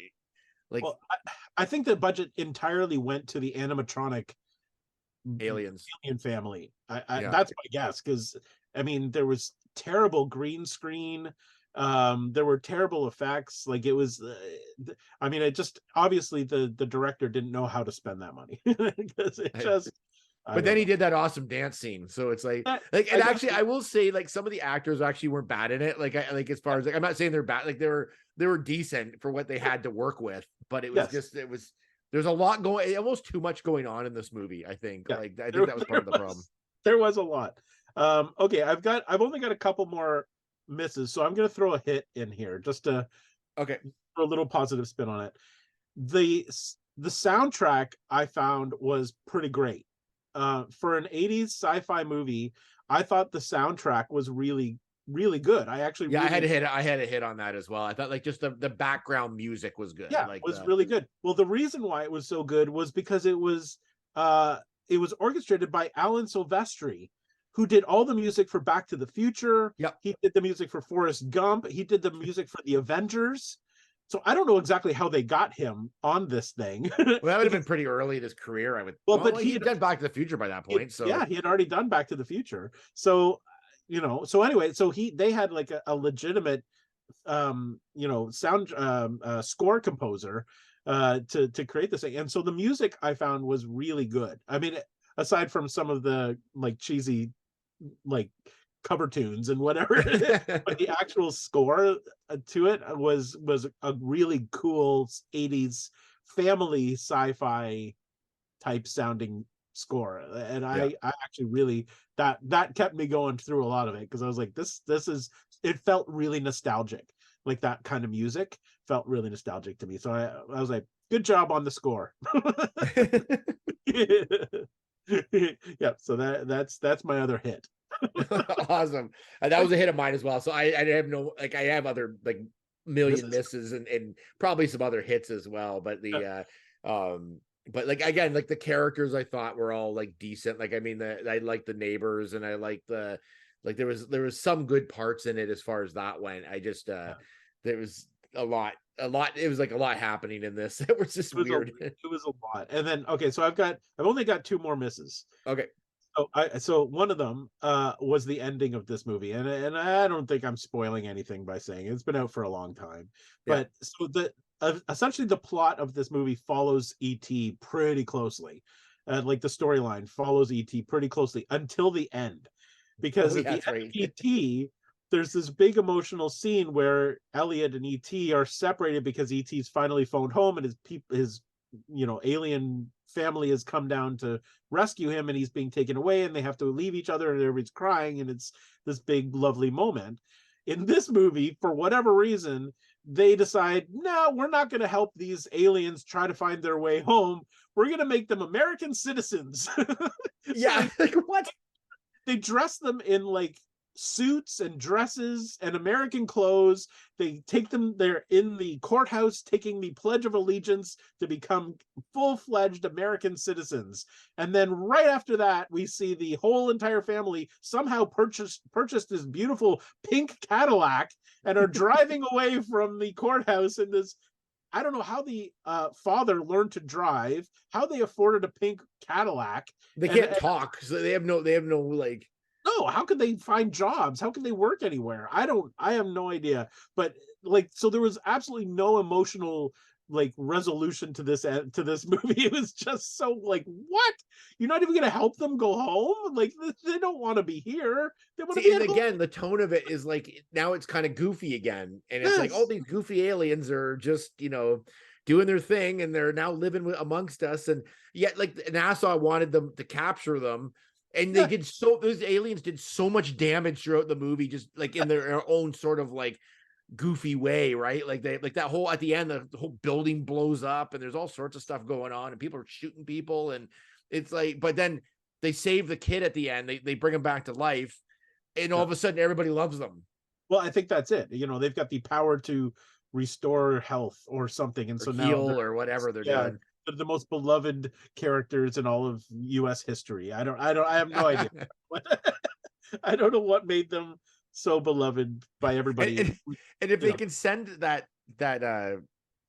think the budget entirely went to the animatronic alien family. That's my guess, because I mean there was terrible green screen, there were terrible effects. Like it was I mean, it just obviously the director didn't know how to spend that money because it just but then he did that awesome dance scene, so it's like and actually I will say like some of the actors actually weren't bad in it. Like as far as like I'm not saying they're bad, like they were decent for what they had to work with, but it was just there's a lot going, almost too much going on in this movie, I think. I think that was part of the problem. There was a lot. Okay, I've only got a couple more misses, so I'm going to throw a hit in here just to throw a little positive spin on it. The soundtrack I found was pretty great. For an 80s sci-fi movie, I thought the soundtrack was really good. I had a hit on that as well. I thought like just the background music was good. Yeah, it was really good. Well, the reason why it was so good was because it was orchestrated by Alan Silvestri, who did all the music for Back to the Future. Yep. He did the music for Forrest Gump. He did the music for the Avengers. So I don't know exactly how they got him on this thing. Well, that would have been pretty early in his career, I would. Well, but he had done Back to the Future by that point. So yeah, he had already done Back to the Future. So anyway, so they had like a legitimate sound score composer to create this thing. And so the music I found was really good. I mean, aside from some of the like cheesy like cover tunes and whatever, but the actual score to it was a really cool 80s family sci-fi type sounding score. And I actually really that kept me going through a lot of it, because I was like, this is, it felt really nostalgic. Like that kind of music felt really nostalgic to me. So I was like, good job on the score. Yeah, so that's my other hit. Awesome. That was a hit of mine as well. So I have I have other like million misses and probably some other hits as well. But but like again, like the characters I thought were all like decent. Like I mean, I like the neighbors, and I like there was some good parts in it as far as that went. I just there was a lot. It was like a lot happening in this. It was just weird. It was a lot. And then so I've only got two more misses. Okay. So one of them was the ending of this movie, and I don't think I'm spoiling anything by saying it's been out for a long time. But so essentially the plot of this movie follows E.T. pretty closely. Like the storyline follows E.T. pretty closely until the end. because Oh, at yeah, the that's end right. of ET, there's this big emotional scene where Elliot and ET are separated because ET's finally phoned home and his alien family has come down to rescue him, and he's being taken away, and they have to leave each other, and everybody's crying, and it's this big lovely moment. In this movie, for whatever reason, they decide, no, we're not going to help these aliens try to find their way home. We're going to make them American citizens. Yeah, like what? They dress them in like suits and dresses and American clothes. They take them, they're in the courthouse taking the Pledge of Allegiance to become full-fledged American citizens. And then right after that, we see the whole entire family somehow purchased this beautiful pink Cadillac and are driving away from the courthouse in this. I don't know how the father learned to drive, how they afforded a pink Cadillac. They can't talk, so they have no like. No, how could they find jobs? How can they work anywhere? I have no idea. But like, so there was absolutely no emotional like resolution to this movie. It was just so like, what? You're not even gonna help them go home? Like, they don't want to be here. They want to be And at home. again, the tone of it is like now it's kind of goofy again, and it's like, Yes. oh, these goofy aliens are just doing their thing, and they're now living amongst us, and yet like NASA wanted them to capture them. And Yeah. those aliens did so much damage throughout the movie, just like in their own sort of like goofy way, right? Like that whole at the end, the whole building blows up and there's all sorts of stuff going on and people are shooting people. And it's like, but then they save the kid at the end, they bring him back to life, and all of a sudden everybody loves them. Well, I think that's it. They've got the power to restore health or something. And Or so heal now or whatever they're yeah, doing. they're the most beloved characters in all of US history. I have no idea. I don't know what made them so beloved by everybody. And if they can send that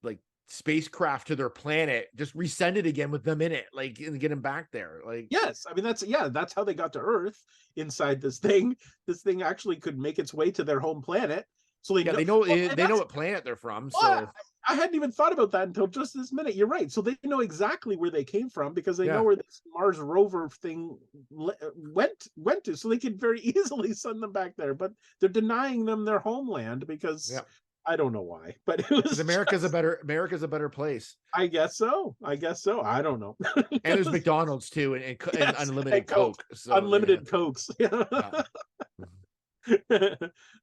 like spacecraft to their planet, just resend it again with them in it, like, and get them back there. Like, Yes, I mean that's how they got to Earth inside this thing. This thing actually could make its way to their home planet. So they they know what planet they're from. So I hadn't even thought about that until just this minute. You're right. So they know exactly where they came from because they know where this Mars rover thing went to. So they could very easily send them back there. But they're denying them their homeland because I don't know why. But it was America's a better place. I guess so. I don't know. And there's McDonald's too, and unlimited Coke. So, unlimited Cokes. All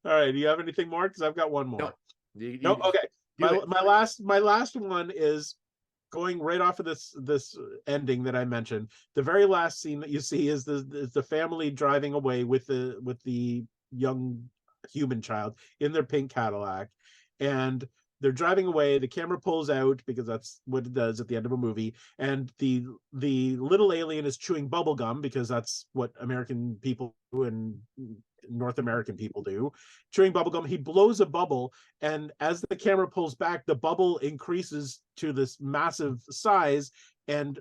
right. Do you have anything more? Because I've got one more. No. Okay. My last one is going right off of this ending that I mentioned. The very last scene that you see is the family driving away with the young human child in their pink Cadillac, and they're driving away. The camera pulls out because that's what it does at the end of a movie, and the little alien is chewing bubble gum because that's what American people do and North American people do, chewing bubblegum. He blows a bubble, and as the camera pulls back, the bubble increases to this massive size and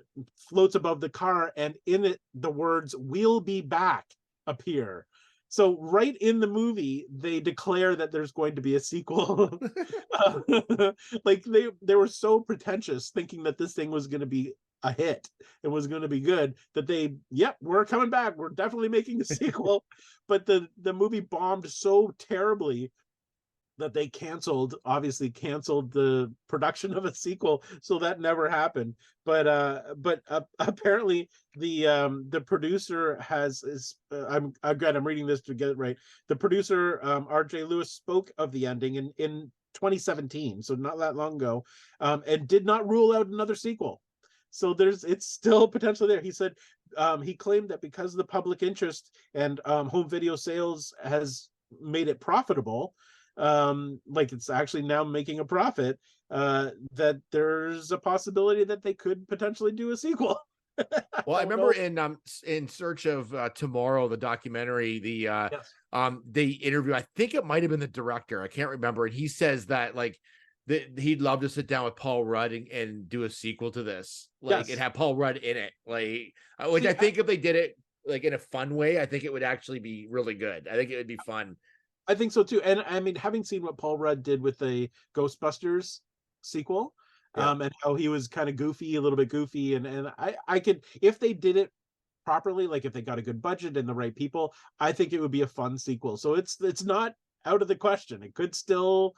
floats above the car, and in it the words "We'll be back" appear. So right in the movie, they declare that there's going to be a sequel. Like they were so pretentious, thinking that this thing was going to be a hit, it was going to be good, that we're coming back, we're definitely making a sequel. But the movie bombed so terribly that they obviously canceled the production of a sequel, so that never happened. But apparently the producer I'm reading this to get it right. The producer RJ Lewis spoke of the ending in 2017, so not that long ago, and did not rule out another sequel. So it's still potentially there. He said he claimed that because of the public interest and home video sales has made it profitable, like it's actually now making a profit, that there's a possibility that they could potentially do a sequel. Well, I remember in Search of Tomorrow, the documentary, they interview, I think it might have been the director, I can't remember, and he says that like he'd love to sit down with Paul Rudd and do a sequel to this, like, and have Paul Rudd in it, like, which I think if they did it like in a fun way, I think it would actually be really good. I think it would be fun. I think so too. And I mean, having seen what Paul Rudd did with the Ghostbusters sequel, and how he was kind of goofy, a little bit goofy, and I could, if they did it properly, like if they got a good budget and the right people, I think it would be a fun sequel. So it's not out of the question. We could still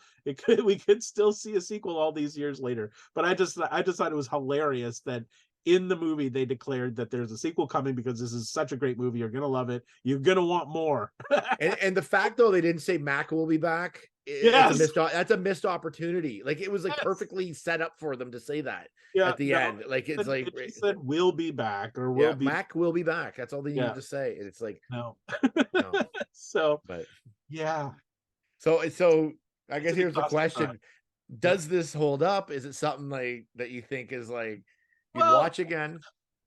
see a sequel all these years later. But I just thought it was hilarious that in the movie they declared that there's a sequel coming because this is such a great movie. You're gonna love it. You're gonna want more. And the fact though they didn't say Mac will be back, Yes. that's a missed opportunity. Like it was like Yes. perfectly set up for them to say that Yeah, at the no, end. Like it's like it just said we'll be back or yeah, we'll be Mac will be back. That's all they Yeah. need to say. And it's like no. no, So but yeah. so I guess an here's the exhausting question. time. Does this hold up? Is it something like that you think is like you'd Well, watch again?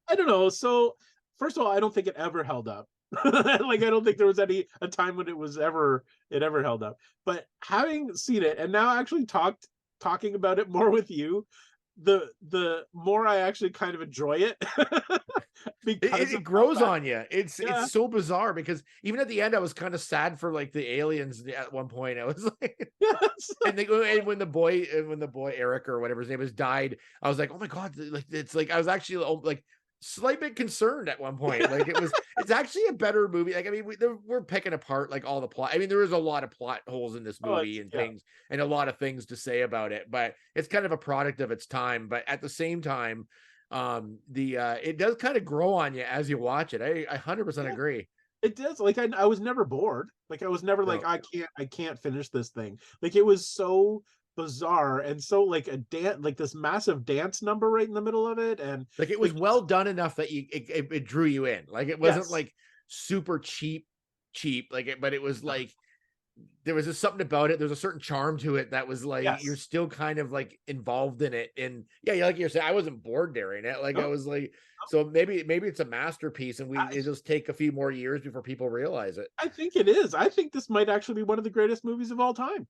I don't know. So first of all, I don't think it ever held up. Like I don't think there was a time when it ever held up. But having seen it and now actually talking about it more with you, the more I actually kind of enjoy it. Because It grows on you. It's Yeah. so bizarre because even at the end, I was kind of sad for like the aliens at one point. I was like, Yes. and when the boy Eric or whatever his name is died, I was like, oh my god, like it's like I was actually like slight bit concerned at one point. Like it's actually a better movie. Like I mean, we're picking apart like all the plot. I mean, there is a lot of plot holes in this Oh, movie and things, and a lot of things to say about it. But it's kind of a product of its time. But at the same time, it does kind of grow on you as you watch it. I 100% agree. It does. Like I was never bored. Like I was never like No. I can't finish this thing. Like it was so bizarre and so like a dance, like this massive dance number right in the middle of it, and Like it was like, well done enough that it drew you in. Like it wasn't Yes. like super cheap, like it, but it was like there was just something about it. There's a certain charm to it that was like Yes. you're still kind of like involved in it. And yeah, like you're saying, I wasn't bored during it. Like I No. was like, so maybe it's a masterpiece, and I- it just take a few more years before people realize it. I think it is. I think this might actually be one of the greatest movies of all time.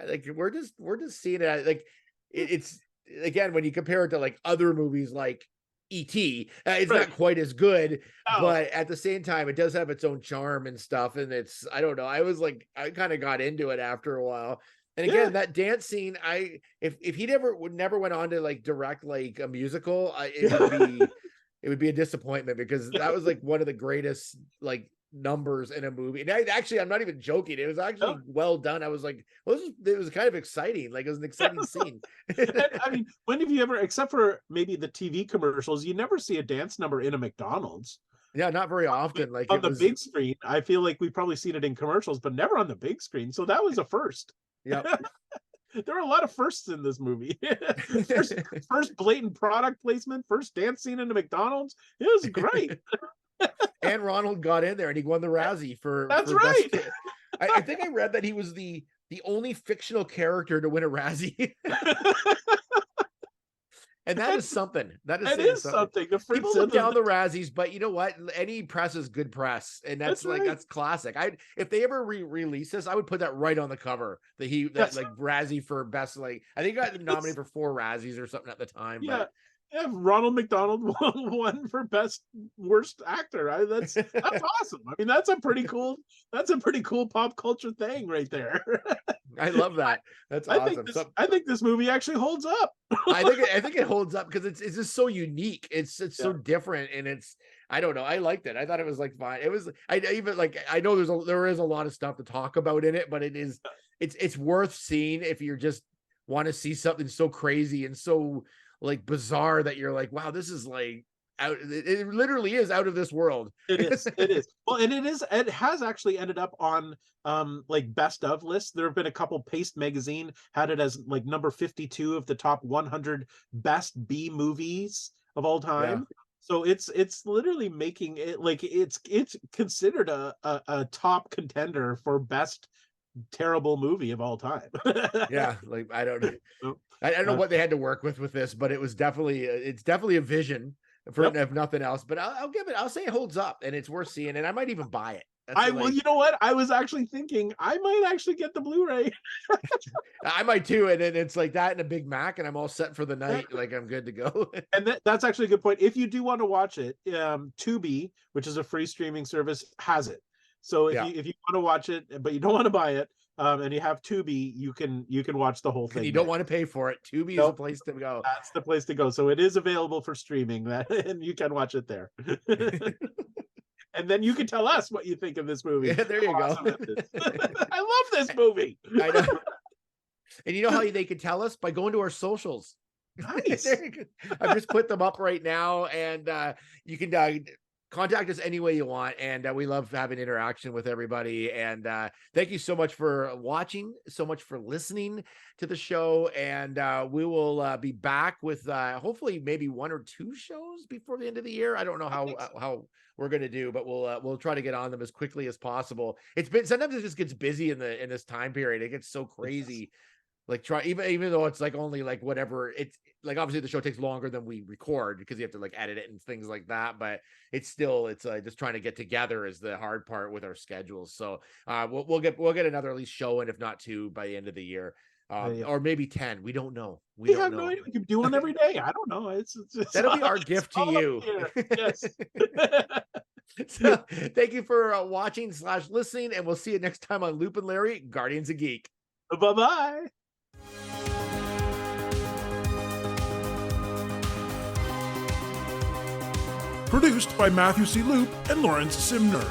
Like we're just seeing it like it's again when you compare it to like other movies like E.T. It's Right. not quite as good, No. but at the same time, it does have its own charm and stuff. And it's I don't know. I kind of got into it after a while. And again, Yeah. that dance scene, if he never went on to like direct like a musical, it would be a disappointment because that was like one of the greatest like numbers in a movie. And actually, I'm not even joking. It was actually well done. I was like, well, it was kind of exciting. Like it was an exciting scene. And, I mean, when have you ever, except for maybe the TV commercials, you never see a dance number in a McDonald's. Yeah, not very often. Like On it the was, big screen, I feel like we've probably seen it in commercials, but never on the big screen. So that was a first. yeah. There are a lot of firsts in this movie. First blatant product placement, first dance scene in a McDonald's. It was great. And Ronald got in there and he won the Razzie for That's for right. best- I think I read that he was the only fictional character to win a Razzie. And that is something. That is It saying is something. The People first look down the Razzies, but you know what? Any press is good press, and that's That's like right. that's classic. If they ever release this, I would put that right on the cover. Yes. Like Razzie for best. Like I think I got nominated for 4 Razzies or something at the time. Yeah. But Yeah, Ronald McDonald won for best worst actor. That's awesome. I mean, that's a pretty cool pop culture thing right there. I love that. That's awesome. I think this movie actually holds up. I think it holds up because it's just so unique. It's so different, and it's I don't know. I liked it. I thought it was like fine. It was I even like I know there is a lot of stuff to talk about in it, but it's worth seeing if you just want to see something so crazy and so like bizarre that you're like, wow, this is like out. It literally is out of this world. It is. Well, and it has actually ended up on like best of lists. There have been a couple. Paste magazine had it as like number 52 of the top 100 best B movies of all time. So it's literally making it like it's considered a top contender for best terrible movie of all time. Yeah, like I don't know. I don't know what they had to work with this, but it was definitely a vision for if nothing else. But I'll say it holds up and it's worth seeing, and I might even buy it. Well, you know what? I was actually thinking I might actually get the Blu-ray. I might too, and then it's like that and a Big Mac, and I'm all set for the night. Like I'm good to go. And that's actually a good point. If you do want to watch it, Tubi, which is a free streaming service, has it. So if Yeah. you want to watch it, but you don't want to buy it, and you have Tubi, you can watch the whole thing. And you don't there. want to pay for it. Tubi is the Nope. place to go. That's the place to go. So it is available for streaming, and you can watch it there. And then you can tell us what you think of this movie. Yeah, there you How go. awesome it is. I love this movie. I know. And you know how they can tell us? By going to our socials. Nice. There you go. I've just put them up right now, and you can contact us any way you want. And we love having interaction with everybody. And thank you so much for watching, so much for listening to the show. And we will be back with hopefully maybe 1 or 2 shows before the end of the year. I don't know how we're going to do, but we'll try to get on them as quickly as possible. It's been, sometimes it just gets busy in this time period. It gets so crazy. Like even though it's like only like whatever, it's like obviously the show takes longer than we record because you have to like edit it and things like that, but it's just trying to get together is the hard part with our schedules. So we'll get another at least show in, if not 2 by the end of the year, or maybe 10. We don't know. We don't have know. no idea. We can do one every day. I don't know. It's That'll be our gift to you. Yes. So thank you for watching / listening, and we'll see you next time on Loop and Larry, Guardians of Geek. Bye-bye. Produced by Matthew C. Loop and Lawrence Simner.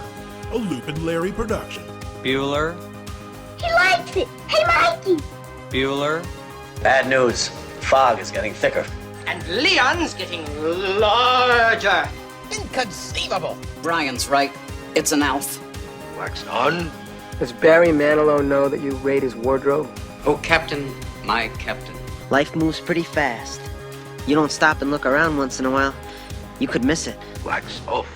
A Loop and Larry production. Bueller, He likes it. Hey, Mikey. Bueller, Bad news. Fog is getting thicker. And Leon's getting larger. Inconceivable. Brian's right. It's an elf. Wax on. Does Barry Manilow know that you raid his wardrobe? Oh, Captain, my captain. Life moves pretty fast. You don't stop and look around once in a while, you could miss it. Wax off.